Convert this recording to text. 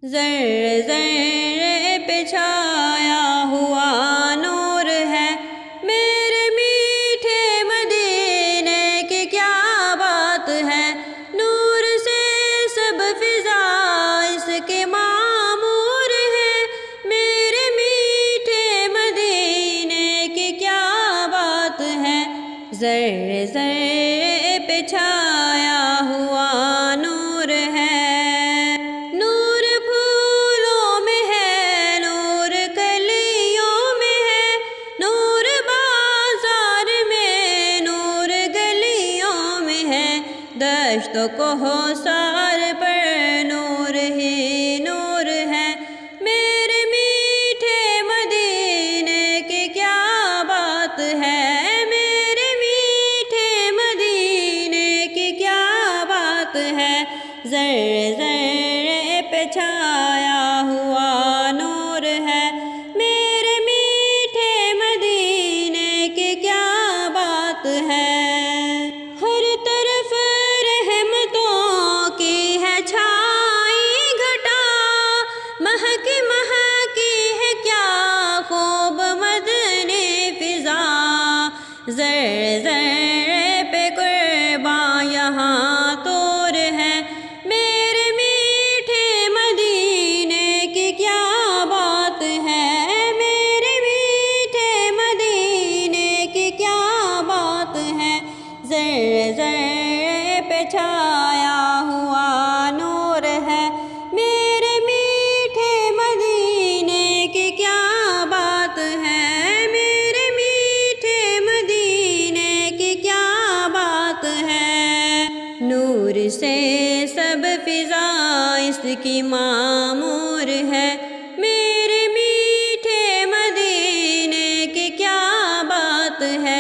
ذرے ذرے پہ چھایا ہوا نور ہے میرے میٹھے مدینے کی کیا بات ہے، نور سے سب فضا اس کے معمور ہے، میرے میٹھے مدینے کی کیا بات ہے، ذرے ذرے پہ چھایا ہوا نور ہے، نور پھولوں میں ہے، نور کلیوں میں ہے، نور بازار میں، نور گلیوں میں ہے، دشت و کوثر پر نور ہی نور ہے، میرے میٹھے مدینے کی کیا بات ہے، میرے میٹھے مدینے کی کیا بات ہے، ذرے ذرے پہ چھایا ہوا نور ہے، میرے میٹھے مدینے کی کیا بات ہے، ہر طرف رحمتوں کی ہے چھائی گھٹا، مہکی مہکی ہے کیا خوب مدنی فضا، ذرے ذرے پہ قرباں یہاں طور ہے، میرے میٹھے مدینے کی کیا بات ہے، میرے میٹھے مدینے کی کیا بات ہے، ذرے ذرے پہ چھایا ہوا نور ہے، میرے میٹھے مدینے کی کیا بات ہے، میرے میٹھے مدینے کی کیا بات ہے، نور سے سب فضا اس کی معمور ہے، میرے میٹھے مدینے کی کیا بات ہے،